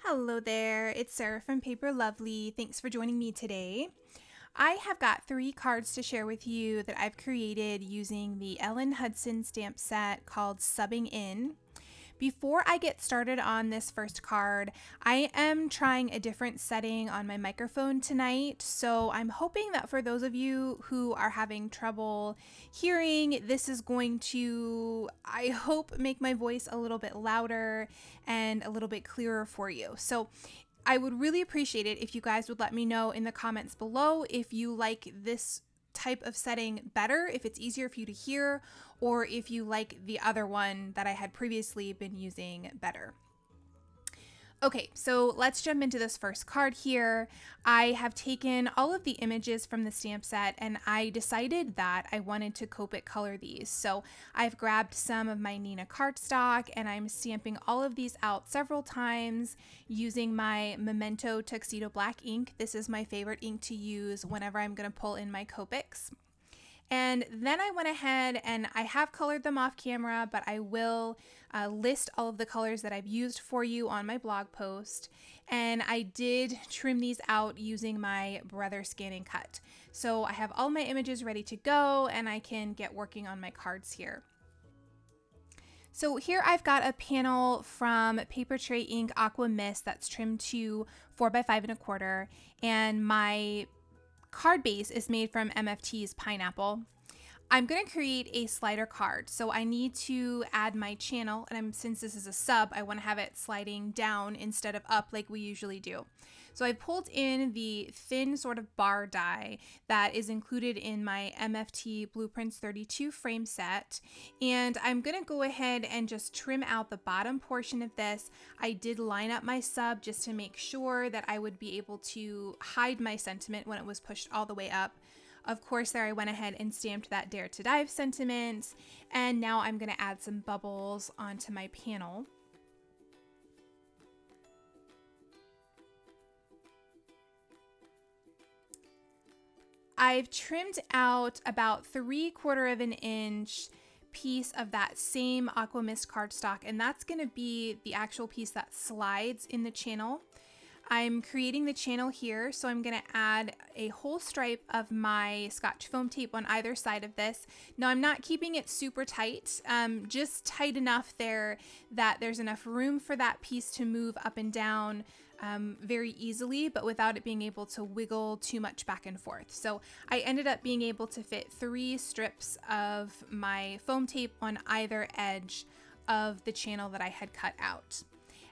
Hello there, it's Sarah from Paper Lovely. Thanks for joining me today. I have got 3 cards to share with you that I've created using the Hutson stamp set called Subbing In. Before I get started on this first card, I am trying a different setting on my microphone tonight, so I'm hoping that for those of you who are having trouble hearing, this is going to, I hope, make my voice a little bit louder and a little bit clearer for you. So I would really appreciate it if you guys would let me know in the comments below if you like this type of setting better, if it's easier for you to hear, or if you like the other one that I had previously been using better. Okay, so let's jump into this first card here. I have taken all of the images from the stamp set and I decided that I wanted to Copic color these. So I've grabbed some of my Neenah cardstock and I'm stamping all of these out several times using my Memento Tuxedo Black ink. This is my favorite ink to use whenever I'm going to pull in my Copics. And then I went ahead and I have colored them off camera, but I will list all of the colors that I've used for you on my blog post. And I did trim these out using my Brother Scan and Cut. So I have all my images ready to go and I can get working on my cards here. So here I've got a panel from Paper Tray Ink Aqua Mist that's trimmed to 4x5 1/4, and my card base is made from MFT's Pineapple. I'm going to create a slider card, so I need to add my channel, and since this is a sub, I want to have it sliding down instead of up like we usually do. So I pulled in the thin sort of bar die that is included in my MFT Blueprints 32 frame set, and I'm going to go ahead and just trim out the bottom portion of this. I did line up my sub just to make sure that I would be able to hide my sentiment when it was pushed all the way up. Of course, there I went ahead and stamped that Dare to Dive sentiment, and now I'm going to add some bubbles onto my panel. I've trimmed out about 3/4 of an inch piece of that same Aqua Mist cardstock, and that's going to be the actual piece that slides in the channel. I'm creating the channel here, so I'm going to add a whole stripe of my Scotch foam tape on either side of this. Now I'm not keeping it super tight, just tight enough there that there's enough room for that piece to move up and down very easily, but without it being able to wiggle too much back and forth. So I ended up being able to fit 3 strips of my foam tape on either edge of the channel that I had cut out.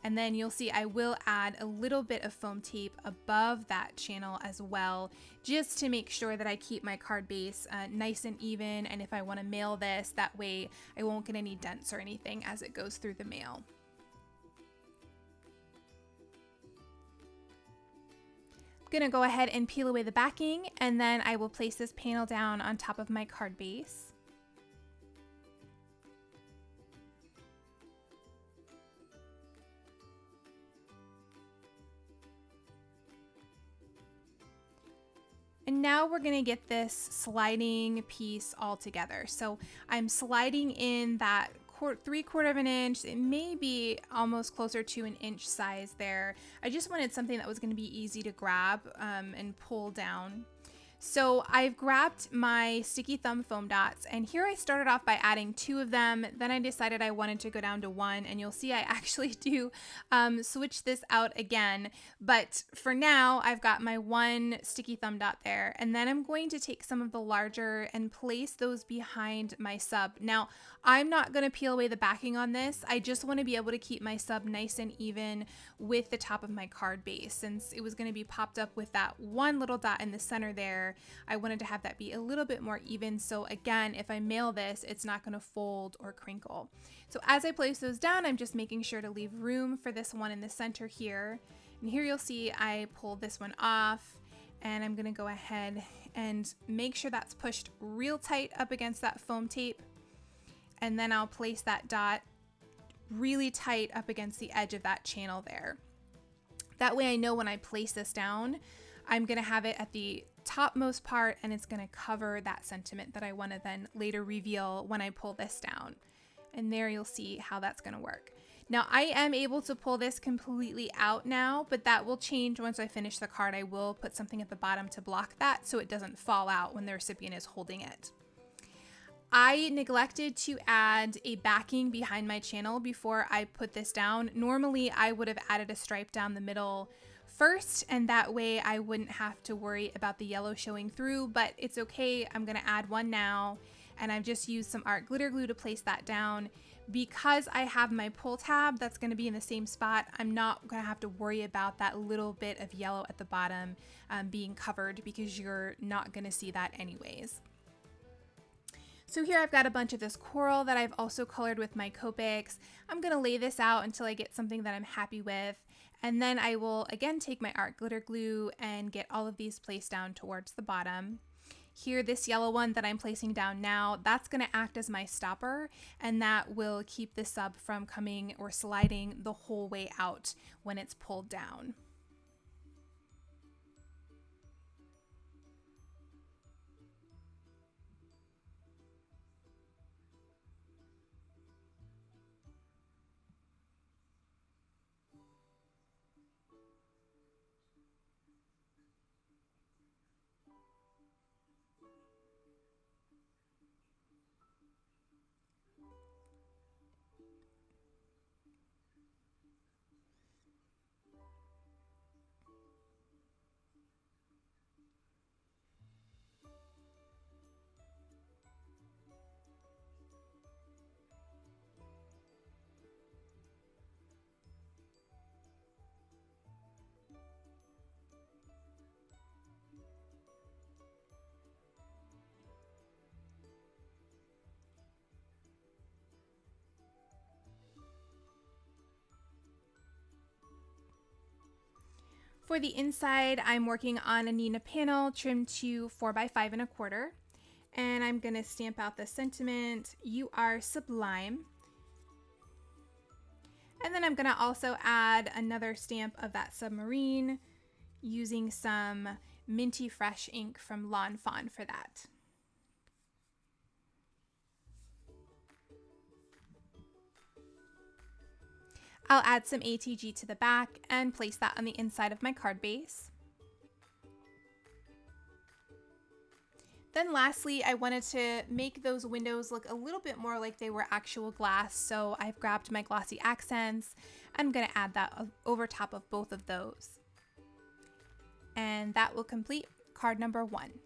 And then you'll see I will add a little bit of foam tape above that channel as well, just to make sure that I keep my card base nice and even. And if I want to mail this, that way I won't get any dents or anything as it goes through the mail. I'm going to go ahead and peel away the backing, and then I will place this panel down on top of my card base. And now we're going to get this sliding piece all together. So I'm sliding in that 3/4 of an inch. It may be almost closer to an inch size there. I just wanted something that was going to be easy to grab and pull down. So I've grabbed my sticky thumb foam dots, and here I started off by adding 2 of them. Then I decided I wanted to go down to 1, and you'll see I actually do switch this out again. But for now, I've got my 1 sticky thumb dot there, and then I'm going to take some of the larger and place those behind my sub. Now, I'm not going to peel away the backing on this. I just want to be able to keep my sub nice and even with the top of my card base. Since it was going to be popped up with that 1 little dot in the center there, I wanted to have that be a little bit more even. So again, if I mail this, it's not going to fold or crinkle. So as I place those down, I'm just making sure to leave room for this one in the center here. And here you'll see I pull this one off, and I'm going to go ahead and make sure that's pushed real tight up against that foam tape. And then I'll place that dot really tight up against the edge of that channel there. That way I know when I place this down, I'm going to have it at the topmost part, and it's going to cover that sentiment that I want to then later reveal when I pull this down. And there you'll see how that's going to work. Now I am able to pull this completely out now, but that will change once I finish the card. I will put something at the bottom to block that so it doesn't fall out when the recipient is holding it. I neglected to add a backing behind my channel before I put this down. Normally I would have added a stripe down the middle first, and that way I wouldn't have to worry about the yellow showing through, but it's okay. I'm gonna add one now, and I've just used some art glitter glue to place that down. Because I have my pull tab that's gonna be in the same spot, I'm not gonna have to worry about that little bit of yellow at the bottom being covered, because you're not gonna see that anyways. So here I've got a bunch of this coral that I've also colored with my Copics. I'm gonna lay this out until I get something that I'm happy with. And then I will again take my art glitter glue and get all of these placed down towards the bottom. Here, this yellow one that I'm placing down now, that's gonna act as my stopper, and that will keep the sub from coming or sliding the whole way out when it's pulled down. For the inside, I'm working on a Nina panel trimmed to 4x5 1/4. And I'm gonna stamp out the sentiment, "You are sublime." And then I'm gonna also add another stamp of that submarine using some Minty Fresh ink from Lawn Fawn for that. I'll add some ATG to the back and place that on the inside of my card base. Then lastly, I wanted to make those windows look a little bit more like they were actual glass, so I've grabbed my glossy accents. I'm gonna add that over top of both of those. And that will complete card number 1.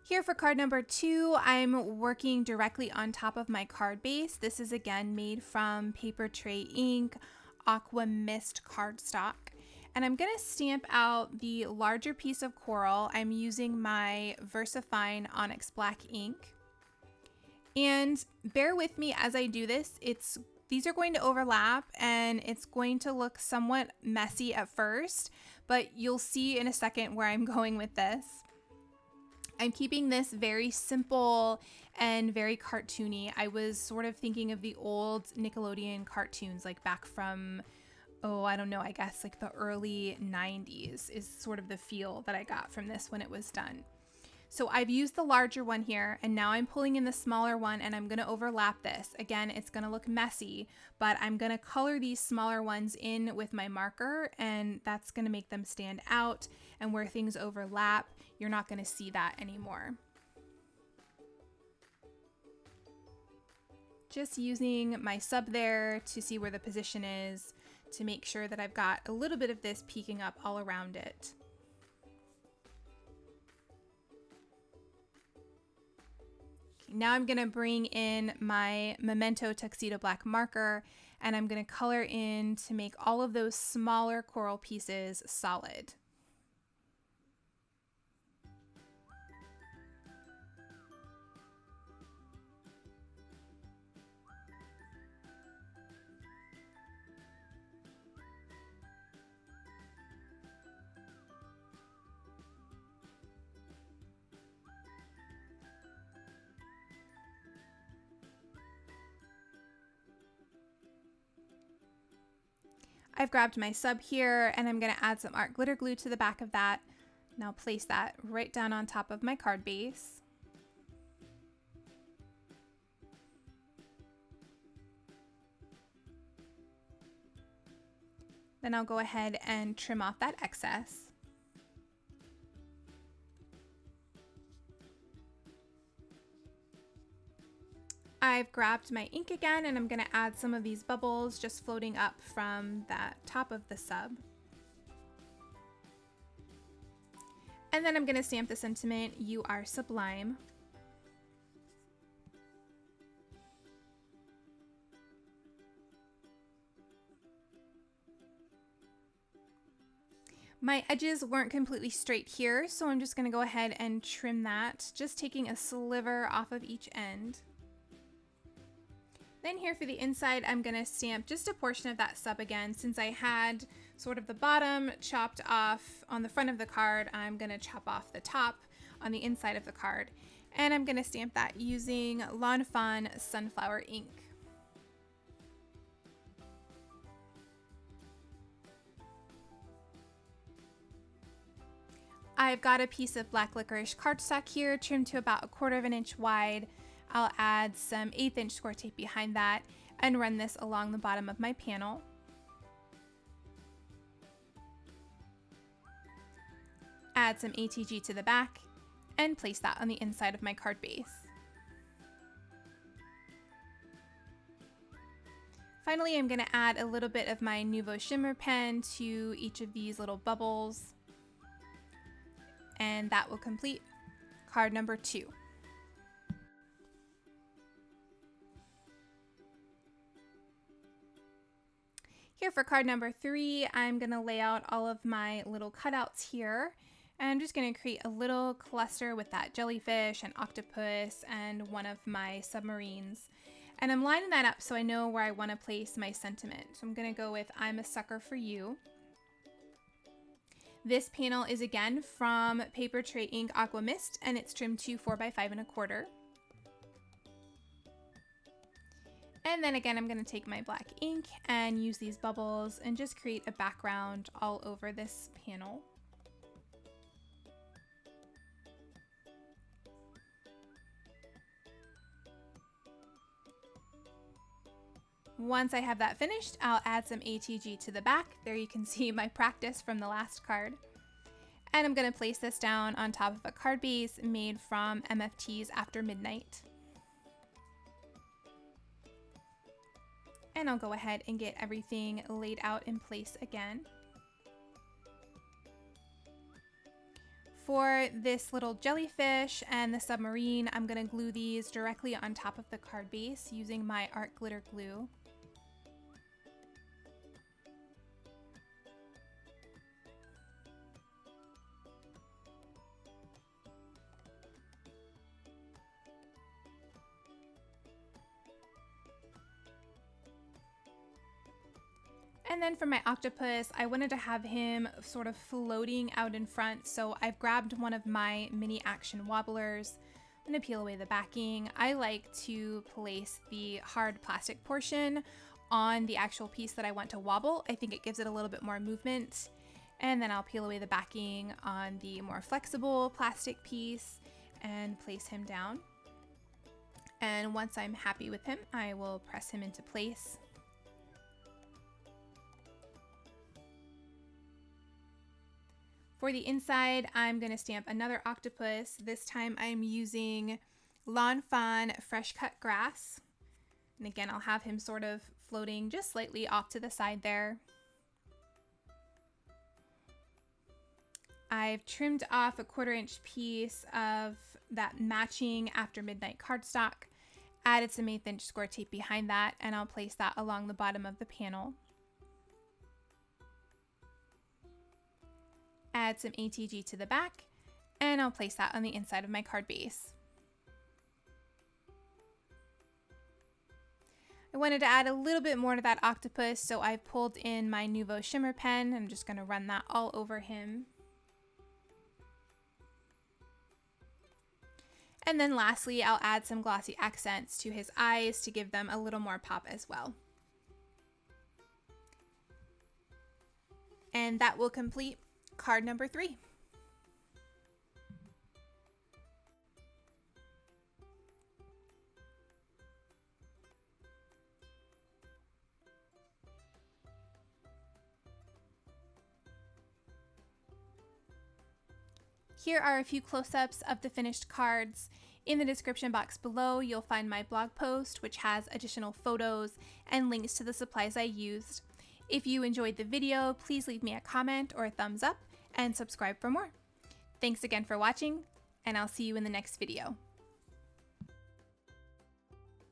Here for card number 2, I'm working directly on top of my card base. This is again made from Paper Tray Ink Aqua Mist cardstock. And I'm gonna stamp out the larger piece of coral. I'm using my VersaFine Onyx Black ink. And bear with me as I do this. These are going to overlap and it's going to look somewhat messy at first, but you'll see in a second where I'm going with this. I'm keeping this very simple and very cartoony. I was sort of thinking of the old Nickelodeon cartoons, like back from, I don't know, I guess like the early 90s is sort of the feel that I got from this when it was done. So I've used the larger one here, and now I'm pulling in the smaller one and I'm gonna overlap this. Again, it's gonna look messy, but I'm gonna color these smaller ones in with my marker, and that's gonna make them stand out. And where things overlap, you're not gonna see that anymore. Just using my sub there to see where the position is, to make sure that I've got a little bit of this peeking up all around it. Now I'm gonna bring in my Memento Tuxedo Black marker, and I'm gonna color in to make all of those smaller coral pieces solid. I've grabbed my sub here and I'm going to add some art glitter glue to the back of that. Now place that right down on top of my card base. Then I'll go ahead and trim off that excess. I've grabbed my ink again and I'm going to add some of these bubbles just floating up from that top of the sub. And then I'm going to stamp the sentiment, "You are sublime." My edges weren't completely straight here, so I'm just going to go ahead and trim that, just taking a sliver off of each end. Then here for the inside, I'm going to stamp just a portion of that sub again. Since I had sort of the bottom chopped off on the front of the card, I'm going to chop off the top on the inside of the card. And I'm going to stamp that using Lawn Fawn Sunflower ink. I've got a piece of black licorice cardstock here, trimmed to about 1/4 of an inch wide. I'll add some 1/8 inch Scor-Tape behind that and run this along the bottom of my panel. Add some ATG to the back and place that on the inside of my card base. Finally, I'm going to add a little bit of my Nuvo shimmer pen to each of these little bubbles. And that will complete card number 2. Here for card number 3, I'm going to lay out all of my little cutouts here. And I'm just going to create a little cluster with that jellyfish and octopus and one of my submarines. And I'm lining that up so I know where I want to place my sentiment. So I'm going to go with "I'm a sucker for you." This panel is again from Paper Tray Ink Aqua Mist, and it's trimmed to 4x5 1/4. And then again, I'm going to take my black ink and use these bubbles and just create a background all over this panel. Once I have that finished, I'll add some ATG to the back. There you can see my practice from the last card. And I'm going to place this down on top of a card base made from MFT's After Midnight. And I'll go ahead and get everything laid out in place again. For this little jellyfish and the submarine, I'm going to glue these directly on top of the card base using my art glitter glue. And then for my octopus, I wanted to have him sort of floating out in front, so I've grabbed one of my mini action wobblers. I'm going to peel away the backing. I like to place the hard plastic portion on the actual piece that I want to wobble. I think it gives it a little bit more movement. And then I'll peel away the backing on the more flexible plastic piece and place him down. And once I'm happy with him, I will press him into place. For the inside, I'm going to stamp another octopus. This time I'm using Lawn Fawn Fresh Cut Grass. And again, I'll have him sort of floating just slightly off to the side there. I've trimmed off a 1/4 inch piece of that matching After Midnight cardstock, added some 1/8 inch Scor-Tape behind that, and I'll place that along the bottom of the panel. Add some ATG to the back, and I'll place that on the inside of my card base. I wanted to add a little bit more to that octopus, so I've pulled in my Nuvo shimmer pen. I'm just going to run that all over him. And then lastly, I'll add some glossy accents to his eyes to give them a little more pop as well. And that will complete card number 3. Here are a few close-ups of the finished cards. In the description box below, you'll find my blog post, which has additional photos and links to the supplies I used. If you enjoyed the video, please leave me a comment or a thumbs up and subscribe for more. Thanks again for watching, and I'll see you in the next video.